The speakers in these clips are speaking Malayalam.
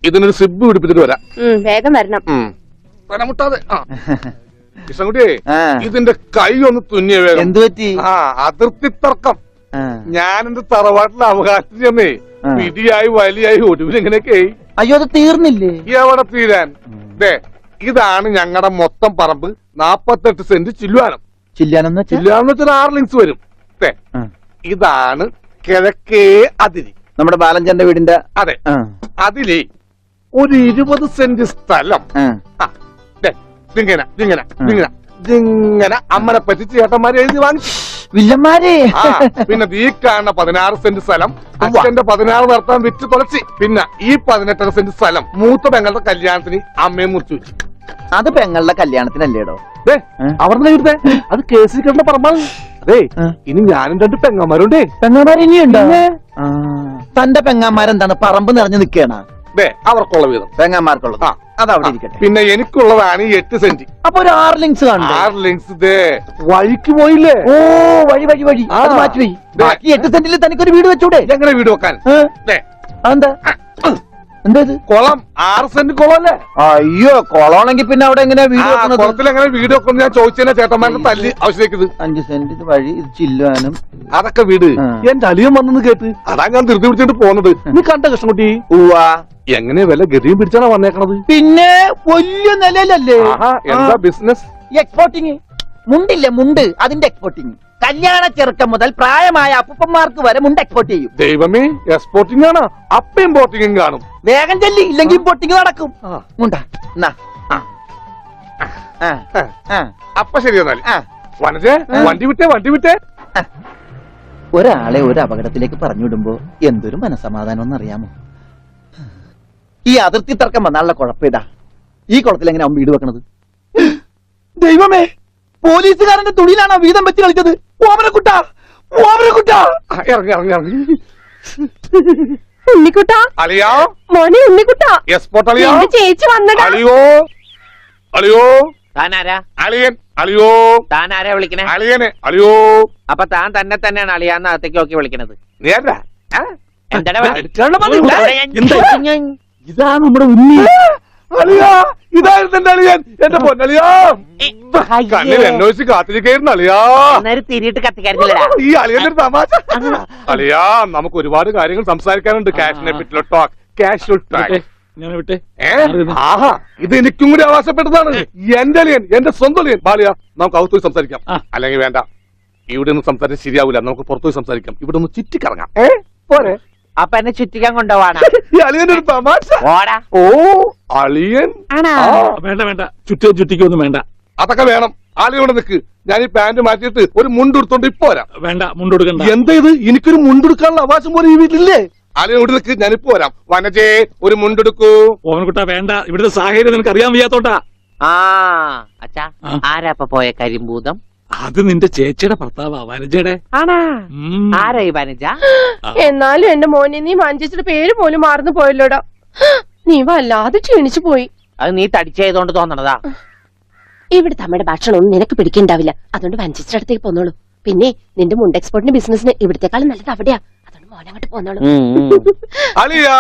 ഇതിനൊരു സിബ് പിടിപ്പിച്ചിട്ട് വരാം. വേഗം വരണം. മുട്ടാതെ. കൃഷ്ണൻകുട്ടിയെ, ഇതിന്റെ കൈ ഒന്ന് തുന്നിയ വേഗം. എന്ത് പറ്റി? അതിർത്തി തർക്കം. ഞാൻ എന്റെ തറവാട്ടിലെ അവകാശം ചെന്നേ പിടിയായി വലിയായി ഒടുവിൽ ഇങ്ങനെയൊക്കെ. അയ്യോ, അത് തീർന്നില്ലേ? എവിടെ തീരാൻ? ഇതാണ് ഞങ്ങളുടെ മൊത്തം പറമ്പ്. 48 സെന്റ് ചില്ലുവാനം. ചില്ലാനെന്ന് വെച്ചാൽ 6 ലിങ്സ് വരും. ഇതാണ് കിഴക്കേ അതിരി. നമ്മുടെ ബാലഞ്ചന്റെ വീടിന്റെ. അതെ. അതിലേ ഒരു 20 സെന്റ് സ്ഥലം ഇങ്ങനെ അമ്മനെ പറ്റി ചേട്ടന്മാരെ എഴുതി വാങ്ങിച്ചു. വില്ലന്മാരെ. പിന്നെ ഈ കാണുന്ന 16 സെന്റ് സ്ഥലം അച്ഛന്റെ 16 നടത്താൻ വിറ്റ് തുളച്ചി. പിന്നെ ഈ 18 സെന്റ് സ്ഥലം മൂത്ത പെങ്ങളുടെ കല്യാണത്തിന് അമ്മയെ മുറിച്ചു വെച്ചു. അത് പെങ്ങളുടെ കല്യാണത്തിനല്ലേടോ? അവിടെ എഴുതേ അത് കേസിൽ കിടന്ന പറമ്പാണ്. അതെ, ഇനി ഞാനും 2 പെങ്ങന്മാരുണ്ടേ. പെങ്ങന്മാർ ഇനിയുണ്ടോ? തന്റെ പെങ്ങന്മാരെന്താണ് പറമ്പ് നിറഞ്ഞു നിൽക്കണ? അവർക്കുള്ള വീതം പെങ്ങന്മാർക്കുള്ളത് അതവിടെ ഇരിക്കട്ടെ. പിന്നെ എനിക്കുള്ളതാണ് ഈ 8 സെന്റ്. അപ്പൊ ഒരു 6 ലിങ്സ് കാണും. 6 ലിങ്സ് വഴിക്ക് പോയില്ലേ? ഓ, വഴി വഴി വഴി അത് മാറ്റി. ബാക്കി 8 സെന്റിൽ തനിക്കൊരു വീട് വെച്ചൂടെ? എങ്ങനെ വീട് വെക്കാൻ? എന്താ എന്താ ഇത്? കുളം 6 സെന്റ് കുളമല്ലേ? അയ്യോ, കുളമാണെങ്കിൽ പിന്നെ അവിടെ എങ്ങനെയാ വീട് വെക്കുന്നത്? കുളത്തിൽ എങ്ങനെ വീട് വെക്കുന്നു ഞാൻ ചോദിച്ചതിനെ ചേട്ടന്മാരുടെ തല്ലി ആവശ്യത്തേക്ക്. 5 സെന്റ് ഇത് വഴി, ഇത് ചില്ലുവാനും. അതൊക്കെ വീട്. എന്റെ അളിയൻ വന്നെന്ന് കേട്ട് അതാ ഞാൻ ധൃതി പിടിച്ചിട്ട് പോകുന്നത്. നീ കണ്ട കൃഷ്ണൻകുട്ടി? എങ്ങനെ വില ഗതിയും പിടിച്ചാണ് വന്നേക്കണത്? പിന്നെ വലിയ നിലയിലല്ലേ? എന്താ ബിസിനസ്? എക്സ്പോർട്ടിങ്. മുണ്ടില്ലേ, മുണ്ട്, അതിന്റെ എക്സ്പോർട്ടിങ്. കല്യാണ ചെറുക്കം മുതൽ പ്രായമായ അപ്പന്മാർക്ക് വരെ മുണ്ട് എക്സ്പോർട്ട് ചെയ്യും. ദൈവമേ, എക്സ്പോർട്ടിംഗ് ആണ്. അപ്പ ഇമ്പോർട്ടിംഗും കാണും. വേഗം ചെല്ലി, ഇല്ലെങ്കിൽ ഇമ്പോർട്ടിംഗ് നടക്കും. മുണ്ട അപ്പൊ ശരി എന്നാൽ വനജേ, വണ്ടി വിട്ടേ. ഒരാളെ ഒരു അപകടത്തിലേക്ക് പറഞ്ഞുവിടുമ്പോ എന്തൊരു മനസമാധാനം എന്നറിയാമോ? ഈ അതിർത്തി തർക്കം വന്നാലുള്ള കുഴപ്പമിതാ. ഈ കുളത്തിൽ എങ്ങനെ അവൻ വീട് വെക്കണത്? ദൈവമേ, പോലീസുകാരന്റെ തുണിയിലാണോ വീതം വെച്ച് കളിച്ചത്? ഓമനക്കുട്ടാ. ഇറങ്ങി ഉണ്ണിക്കുട്ടാ. അളിയാ, മോനെ ഉണ്ണിക്കുട്ടാ. എക്സ്പോർട്ട് അളിയാ. ചേച്ചി വന്നടാ. അളിയോ താനാരാ? അളിയൻ. അളിയോ, താനാരാ വിളിക്കണേ? അളിയനെ. അളിയോ. അപ്പൊ താൻ തന്നെ തന്നെയാണ് അളിയാന്ന് അകത്തേക്ക് നോക്കി വിളിക്കണത്? നീ ആരാ? ഇതാണ് നമ്മുടെ ഉണ്ണി. അളിയാ, ഇതായിരുന്നു എന്റെ അളിയൻ. എന്റെ പൊന്നളിയാ, കണ്ണിൽ എന്നോച്ച് കാത്തിരിക്കായിരുന്നു അളിയാ. തിരിയിട്ട് കത്തിക്കാരില്ല. ഈ അളിയന്റെ ഒരു തമാശ. അളിയാ, നമുക്ക് ഒരുപാട് കാര്യങ്ങൾ സംസാരിക്കാനുണ്ട്. കാഷിനെ പറ്റിയുള്ള ടോക്ക്, കാഷ്വൽ ടോക്ക്. ഇത് എനിക്കും കൂടി അവകാശപ്പെട്ടതാണ്. എന്റെ അളിയൻ, എന്റെ സ്വന്തം അളിയൻ. ബാലിയ, നമുക്ക് അകത്ത് പോയി സംസാരിക്കാം. അല്ലെങ്കിൽ വേണ്ട, ഇവിടെ നിന്ന് സംസാരിച്ചാൽ ശരിയാവില്ല. നമുക്ക് പുറത്തുപോയി സംസാരിക്കാം. ഇവിടെ ഒന്ന് ചുറ്റിക്കറങ്ങാം. പോരെ? അപ്പൊ എന്നെ ചുറ്റിക്കാൻ കൊണ്ടുപോവാണ്. ഈ അളിയന്റെ ഒരു തമാശ. ഓ, അളിയൻ. വേണ്ട, ചുറ്റിക്കൊന്നും വേണ്ട. അതൊക്കെ വേണം. ആളിയോടെ നിൽക്ക്. ഞാൻ ഈ പാന്റ് മാറ്റിയിട്ട് ഒരു മുണ്ടെടുത്തോണ്ട് ഇപ്പൊ വരാം. വേണ്ട, മുണ്ടെടുക്കണ്ട. എന്താ ഇത്? എനിക്കൊരു മുണ്ടെടുക്കാനുള്ള അവകാശം പോലെ ഈ വീട്ടിലില്ലേ? ആളിയോട് നിൽക്ക്, ഞാനിപ്പോ വരാം. വനജേ, ഒരു മുണ്ടെടുക്കൂ. ഓമനക്കുട്ടാ, വേണ്ട. ഇവിടുത്തെ സാഹചര്യം നിനക്ക് അറിയാൻ വയ്യാത്തോട്ടാ. അച്ഛാ, ആരാപ്പ പോയ കരിമ്പൂതം? അത് നിന്റെ ചേച്ചിയുടെ ഭർത്താവാ, വനജയുടെ. ആരാ ഈ വനജ? എന്നാലും എന്റെ മോനെ, നീ മഞ്ചേച്ചിയുടെ പേര് പോലും മാറുന്നു പോയല്ലോടാ. നീ വല്ലാതെ ക്ഷീണിച്ചു പോയി. അത് നീ തടിച്ചതുകൊണ്ട് തോന്നണതാ. ഇവിടെ തമ്മയുടെ ഭക്ഷണം ഒന്നും നിനക്ക് പിടിക്കണ്ടാവില്ല. അതുകൊണ്ട് വഞ്ചേച്ചിയുടെ അടുത്തേക്ക് പോന്നോളൂ. പിന്നെ നിന്റെ മുണ്ട് എക്സ്പോർട്ടിന്റെ ബിസിനസിന് ഇവിടത്തെക്കാളും നല്ലത് അവിടെയാ. അതുകൊണ്ട് മോനങ്ങോട്ട് പോന്നോളൂ. അളിയാ,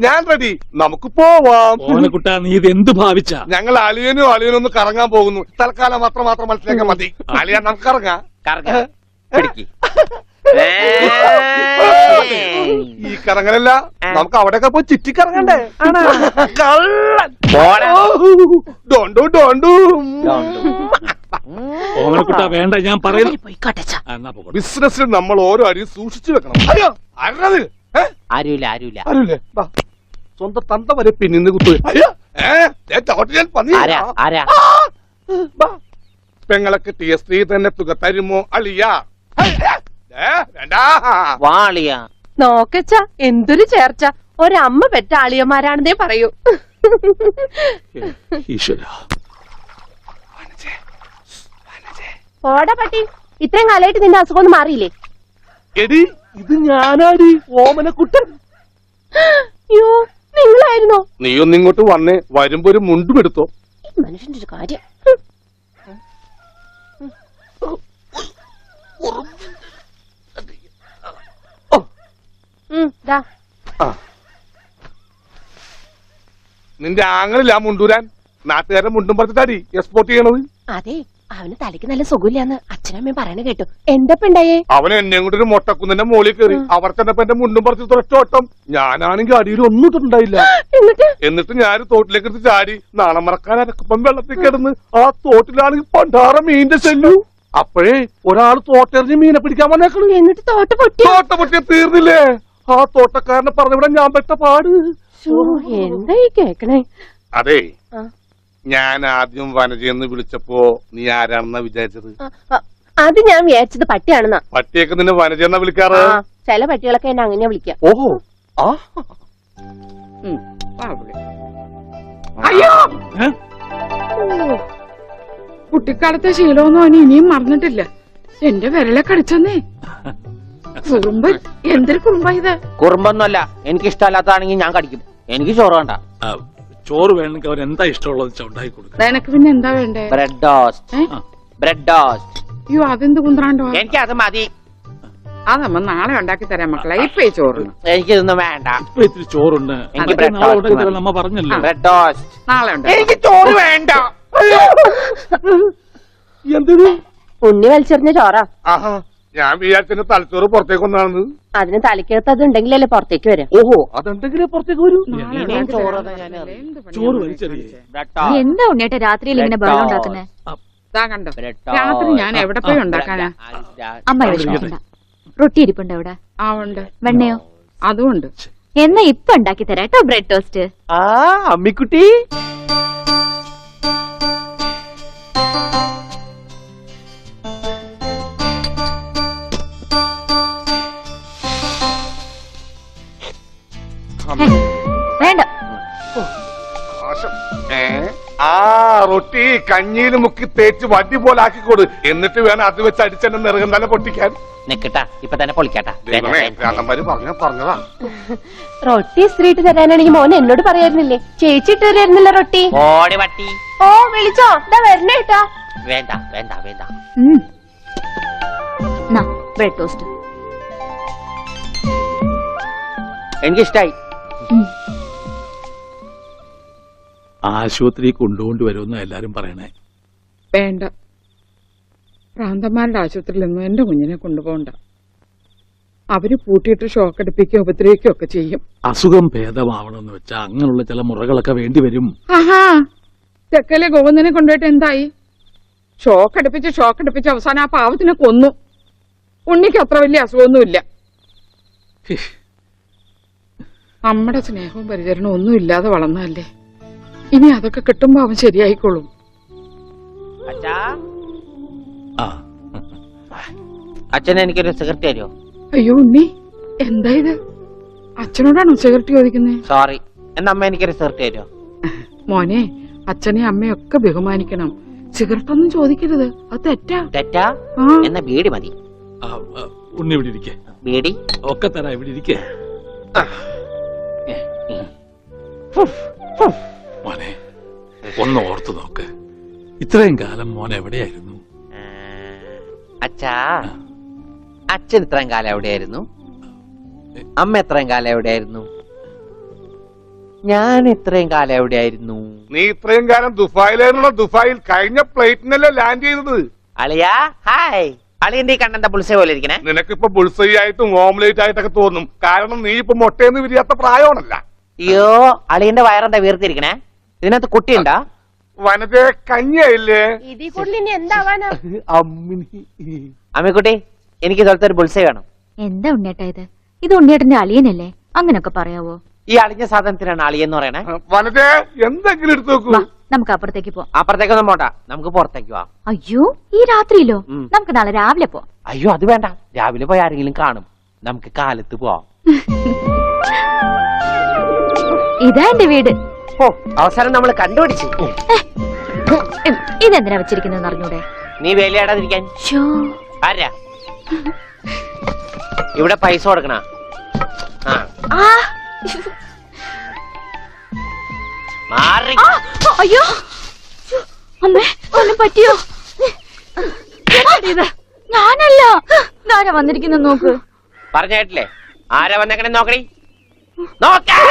ഞാൻ റെഡി. നമുക്ക് പോവാം. ഓമനക്കുട്ടാ, നീ ഇത് എന്ത് ഭാവിച്ച? ഞങ്ങൾ അളിയനും ഒന്ന് കറങ്ങാൻ പോകുന്നു. തൽക്കാലം മാത്രം മനസ്സിലാക്കാൻ മതി. അളിയാ, നമുക്ക് ഇറങ്ങാം. ഈ കറങ്ങലല്ല, നമുക്ക് അവിടെയൊക്കെ പോയി ചുറ്റിക്കറങ്ങണ്ടേ? ഓമനക്കുട്ടാ, വേണ്ട, ഞാൻ പറയുന്നു. ബിസിനസ്സിൽ നമ്മൾ ഓരോ അടിയും സൂക്ഷിച്ചു വെക്കണം. അയ്യോ, ആരുമില്ല. സ്വന്തം തന്ത വരെ പിന്നിന്ന് കുത്തു. പെങ്ങളെ കിട്ടിയ സ്ത്രീ തന്നെ തുക തരുമോ അളിയാ? നോക്കച്ച, എന്തൊരു ചേർച്ച. ഒരമ്മ പെറ്റ ആളിയന്മാരാണെന്നേ പറയൂ. ഓടാ പട്ടി, ഇത്രയും കാലമായിട്ട് നിന്റെ അസുഖം ഒന്നും മാറിയില്ലേ? എടി, ഇത് ഞാനാടി, ഓമനക്കുട്ടൻ. അയ്യോ, നിങ്ങളായിരുന്നോ? നീയൊന്നിങ്ങോട്ട് വന്നേ. വരുമ്പോ ഒരു മുണ്ടും എടുത്തോ. മനുഷ്യന്റെ ഒരു കാര്യം. നിന്റെ ആങ്ങളില്ല മുണ്ടൂരാൻ നാട്ടുകാരെ മുണ്ടും പറിച്ചിട്ടാടി എക്സ്പോർട്ട് ചെയ്യണത്. അതെ, അവന് തലയ്ക്ക് നല്ല സുഖമില്ലാന്ന് അച്ഛനമ്മയും പറയണ കേട്ടു. എന്തപ്പണ്ടായേ? അവൻ എന്നെ കൊണ്ട് ഒരു മൊട്ടക്കുന്നിന്റെ മോളിൽ കയറി അവർ ചെന്നപ്പോ എന്റെ മുണ്ടും പറിച്ച് തുറച്ചോട്ടം. ഞാനാണെങ്കിൽ അടിയിൽ ഒന്നും ഇട്ടിട്ടുണ്ടായില്ല. എന്നിട്ട് ഞാൻ തോട്ടിലേക്ക് എടുത്ത് ചാടി നാണം മറക്കാൻ അരക്കപ്പം വെള്ളത്തിൽ കിടന്ന് ആ തോട്ടിലാണെങ്കിൽ പണ്ടാറ മീനിന്റെ ചെല്ലു. അപ്പോഴേ ഒരാൾ തോട്ടെറിഞ്ഞ് മീനെ പിടിക്കാൻ വന്നേക്കണു. എന്നിട്ട് തോട്ട പൊട്ടി. തോട്ട പൊട്ടിയ തീർന്നില്ലേ? ആ തോട്ടക്കാരനെ പറഞ്ഞവിടെ ഞാൻ പെട്ട പാട്. എന്തായി കേക്കണേ? അതെ, ആ. ഞാൻ ആദ്യം വനജയെന്ന് വിളിച്ചപ്പോ നീ ആരാണെന്നാ വിചാരിച്ചത്? അത് ഞാൻ വിചാരിച്ചത് പട്ടിയാണെന്നാ. പട്ടിയൊക്കെ നിന്നെ വനജയെന്നാ വിളിക്കാറ്. ചില പട്ടികളൊക്കെ എന്നെ അങ്ങനെയാ വിളിക്കാം. ഓഹോ, ആ അയ്യോ, ഏ? കുട്ടിക്കാലത്തെ ശീലമൊന്നും അവന് ഇനിയും മറന്നിട്ടില്ല. എന്റെ വിരലെ കടിച്ചെന്നേ. കുറുമ്പൻ, എന്തൊരു കുറുമ്പ ഇത്? കുറുമ്പൊന്നുമല്ല, എനിക്ക് ഇഷ്ടമല്ലാത്തതാണെങ്കിൽ ഞാൻ കടിക്കും. എനിക്ക് ചോറ് വേണ്ട. ആ, ചോറ് വേണമെങ്കിൽ അവൻ എന്താ ഇഷ്ടമുള്ളത് വെച്ചാൽ ഉണ്ടാക്കി കൊടുക്കുക. നിനക്ക് പിന്നെ എന്താ വേണ്ടേ? Bread toast. ഏ? Bread toast. അയ്യോ, അതെന്ത് കുന്ത്രാണ്ടോ? എനിക്ക് അത് മതി. അതമ്മ നാളെ ഉണ്ടാക്കി തരാം മക്കളെ. ഇപ്പൊ ഈ ചോറിന് എനിക്കിതൊന്നും വേണ്ട. ഇപ്പൊ ഇത്തിരി ചോറുണ്ട്. എനിക്ക് അതൊക്കെ bread നാളെ toast ഉണ്ടാക്കി തരാൻ മതി. നമ്മ പറഞ്ഞല്ലോ. Bread toast. നാളെ ഉണ്ടാക്കി. എനിക്ക് ചോറ് വേണ്ട. എന്തിനു? ഉണ്ണി വലിച്ചെറിഞ്ഞ ചോറാ. ആഹാ, ഞാൻ വിചാരിച്ചെന്റെ തലച്ചോറ് പുറത്തേക്ക് ഒന്നാണെന്ന്. അതിന് തലയ്ക്കകത്ത് അത് ഉണ്ടെങ്കിലല്ലേ പുറത്തേക്ക് വരാം. ഓഹോ, അതെന്തെങ്കിലും പുറത്തേക്ക് വരൂ. നാളെ ഇനിയും ഉണ്ടാക്കി ചോറ് തരാം. ഞാൻ അറിയും. എന്ത് പണിയാ ചോറ് മോനെ വലിച്ചെറിയേ. കാണിച്ചേ? Bread toast. എന്താ ഉണ്ണിയേട്ട രാത്രിയിൽ ഇങ്ങനെ ബഹളം ഉണ്ടാക്കുന്നേ? ദാ കണ്ടോ, ബ്രെഡ് രാത്രി ഞാൻ ടോസ്റ്റ്. എവിടെ പോയി ഉണ്ടാക്കാനാ? അമ്മ വിഷമിക്കണ്ട. റൊട്ടി ഇരിപ്പുണ്ട് അവിടെ. ആ ഉണ്ട്, വെണ്ണയോ? അതുമുണ്ട്. എന്നാ ഇപ്പൊ ഉണ്ടാക്കി തരാം കേട്ടോ ബ്രെഡ് ടോസ്റ്റ്. ആ അമ്മിക്കുട്ടി, വേണ്ട. ആശം. ആ റൊട്ടി കഞ്ഞിയിൽ മുക്കി തേച്ച് വടി പോലെ ആക്കിക്കൊടു. എന്നിട്ട് വേണം അത് വെച്ച് അടിച്ചെന്നെ നിറകം തന്നെ പൊട്ടിക്കാൻ. നിക്കട്ടാ, ഇപ്പൊ തന്നെ പൊളിക്കട്ടാ. ദൈവമേ, ഭ്രാന്തന്മാര് പറഞ്ഞതാ. റൊട്ടി സ്ത്രീട്ട് തരാനാണെങ്കിൽ മോൻ എന്നോട് പറയായിരുന്നില്ലേ? ചേച്ചി ഇട്ട് തരായിരുന്നില്ല റൊട്ടി. ഓടി പട്ടി. ഓ വിളിച്ചോ, ഇതാ വരണേട്ടാ. വേണ്ട വേണ്ട വേണ്ട. Bread toast. എനിക്കിഷ്ടായി. ആശുപത്രി കൊണ്ടുകൊണ്ട് വരുമെന്ന് എല്ലാരും പറയണേ. വേണ്ട, ഭ്രാന്തന്മാരുടെ ആശുപത്രിയിലൊന്നും എന്റെ കുഞ്ഞിനെ കൊണ്ടുപോകണ്ട. അവര് പൂട്ടിയിട്ട് ഷോക്ക് അടിപ്പിക്കുകയോ ഉപദ്രവിക്കുകയോ ഒക്കെ ചെയ്യും. അസുഖം ഭേദമാവണമെന്ന് വെച്ചാൽ അങ്ങനെയുള്ള ചില മുറകളൊക്കെ വേണ്ടി വരും. ആഹാ, തെക്കലെ ഗോവിന്ദനെ കൊണ്ടുപോയിട്ട് എന്തായി? ഷോക്ക് അടുപ്പിച്ച് അവസാനം ആ പാവത്തിനെ കൊന്നു. ഉണ്ണിക്ക് അത്ര വലിയ അസുഖമൊന്നുമില്ല. നമ്മുടെ സ്നേഹവും പരിചരണവും ഒന്നും ഇല്ലാതെ വളർന്നതല്ലേ. ഇനി അതൊക്കെ കിട്ടുമ്പോ അവൻ ശരിയായിക്കോളും. അച്ഛാ, ആ, അച്ഛൻ എനിക്കൊരു സിഗരറ്റ് തരുമോ? അയ്യോ ഉണ്ണി, എന്താ ഇത്? അച്ഛനോടാണോ സിഗരറ്റ് ചോദിക്കുന്നത്? സോറി. എന്നാ അമ്മ എനിക്കൊരു സിഗരറ്റ് തരുമോ? മോനെ, അച്ഛനെയും അമ്മയും ഒക്കെ ബഹുമാനിക്കണം. സിഗരറ്റ് ഒന്നും ചോദിക്കരുത്, അത് തെറ്റാ. തെറ്റാ? ആ. എന്നാ ബീഡി മതി. ആ, ഉണ്ണി ഇവിടെ ഇരിക്കേ. ബീഡി. ഒക്കെ തരാം, ഇവിടെ ഇരിക്കേ. മോനെ, ഒന്ന് ഓർത്തു നോക്ക്. ഇത്രയും കാലം മോൻ എവിടെയായിരുന്നു? അച്ഛാ, അച്ഛൻ ഇത്രയും കാലം എവിടെയായിരുന്നു? അമ്മ എത്രയും കാലം എവിടെയായിരുന്നു? ഞാൻ ഇത്രയും കാലം എവിടെയായിരുന്നു? നീ ഇത്രയും കാലം ദുബായിലായിരുന്നുള്ള ദുബായിൽ കഴിഞ്ഞ ഫ്ലൈറ്റിനല്ലേ ലാൻഡ് ചെയ്തത്. അളിയാ ഹായ്. അളിയന്റെ ഈ കണ്ണെന്താ പുളിസ പോലെ ഇരിക്കണേ? നിനക്കിപ്പോ ബുൾസൈ ആയിട്ടും ഓംലേറ്റ് ആയിട്ടൊക്കെ തോന്നും. കാരണം നീ ഇപ്പൊ മുട്ടയെന്ന് വിരിയാത്ത പ്രായമാണല്ല. അയ്യോ, അളിയന്റെ വയറെന്താ വീർത്തിരിക്കണേ? ഇതിനകത്ത് കുട്ടിയുണ്ടാ? വനത്തെ കഞ്ഞിയായില്ലേ? ഇതിൽ കൂടുതൽ ഇനി എന്താവാനാ? അമ്മിക്കുട്ടി, എനിക്ക് ഇതുപോലത്തെ ഒരു ബുൾസൈ വേണം. എന്താ ഉണ്ണിയേട്ട ഇത്? ഇത് ഉണ്ണിയേട്ടന്റെ അളിയനല്ലേ? അങ്ങനൊക്കെ പറയാവോ? ഈ അളിഞ്ഞ സാധനത്തിനാണ് അളിയെന്ന് പറയണേ. വനത്തെ എന്തെങ്കിലും എടുത്തു നോക്കൂ. വാ, നമുക്ക് അപ്പുറത്തേക്ക് പോവാം. അപ്പുറത്തേക്കൊന്നും പോണ്ട, നമുക്ക് പുറത്തേക്ക് പോവാം. അയ്യോ, ഈ രാത്രിയിലോ? ഉം. നമുക്ക് നാളെ രാവിലെ പോവാം. അയ്യോ, അത് വേണ്ട. രാവിലെ പോയി ആരെങ്കിലും കാണും. നമുക്ക് കാലത്ത് പോവാം. ഇതാ എന്റെ വീട്. ഓ, അവസാനം നമ്മൾ കണ്ടുപിടിച്ചു. ഇതെന്തിനാ വെച്ചിരിക്കുന്നത് അറിഞ്ഞൂടെ? നീ വേലയാടാതിരിക്കാൻ. ശോ. ആരാ ഇവിടെ പൈസ കൊടുക്കണ? ആ, ആ. മാറി. ആ, അയ്യോ, അമ്മേ, ഒന്നും പറ്റിയോ? ഇത് ഞാനല്ല. ആരാ വന്നിരിക്കുന്ന നോക്ക്. പറഞ്ഞേട്ടില്ലേ? ആരാ വന്നേക്കണേ നോക്കണേ. നോക്കാം.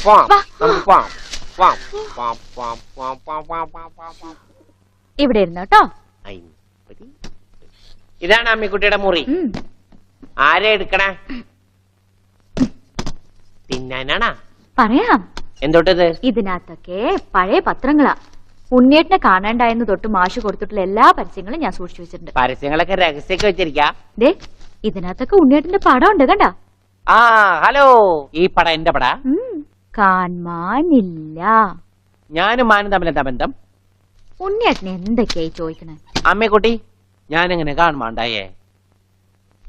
പോവാം. വാ. നമുക്ക് പോവാം. പോവാം. പോവാം, പോവാം, പോവാം, പോവാം, പോവാം, പോവാം, പോവാം, പോവാം. ഇവിടെ ഇരുന്നോ കേട്ടോ. അയ്യപ്പടി. ഇതാണ് അമ്മിക്കുട്ടിയുടെ മുറി. ആരെ എടുക്കണേ? തിന്നാനാണാ? പറയാം. എന്തോട്ടത്? ഇതിനകത്തൊക്കെ പഴയ പത്രങ്ങളാ. ഉണ്ണിയേട്ടനെ കാണാണ്ടായെന്ന് തൊട്ട് മാഷ് കൊടുത്തിട്ടുള്ള എല്ലാ പരസ്യങ്ങളും ഞാൻ സൂക്ഷിച്ചു വെച്ചിട്ടുണ്ട്. പരസ്യങ്ങളൊക്കെ രഹസ്യമൊക്കെ വെച്ചിരിക്കാ. ദേ ഇതിനകത്തൊക്കെ ഉണ്ണിയേട്ടന്റെ പടം ഉണ്ട് കണ്ട. ആ ഹലോ, ഈ പട എന്റെ പട. കാണാനില്ല. ഞാനും മാനും തമ്മിൽ എന്താ ബന്ധം? ഉണ്ണിയേട്ടനെ എന്തൊക്കെയായി ചോദിക്കണേ? അമ്മക്കുട്ടി, ഞാനെങ്ങനെ കാണുമാണ്ടായേ?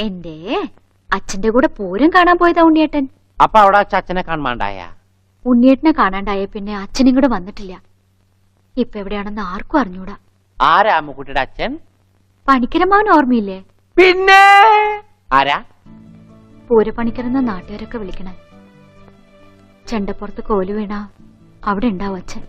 എന്റെ അച്ഛന്റെ കൂടെ പൂരം കാണാൻ പോയതാ ഉണ്ണിയേട്ടൻ. അപ്പൊ അവിടെ അച്ഛനെ കാണുമാണ്ടായ? ഉണ്ണിയേട്ടനെ കാണാണ്ടായ പിന്നെ അച്ഛനും കൂടെ വന്നിട്ടില്ല. ഇപ്പൊ എവിടെയാണെന്ന് ആർക്കും അറിഞ്ഞൂടാ. ആരാ അമ്മക്കുട്ടിയുടെ അച്ഛൻ? പണിക്കരമാവൻ ഓർമ്മയില്ലേ? പിന്നെ ആരാ? പൂരപ്പണിക്കരെന്ന നാട്ടുകാരൊക്കെ വിളിക്കണേ. ചെണ്ടപ്പുറത്ത് കോല് വീണ അവിടെ ഉണ്ടാവും അച്ഛൻ.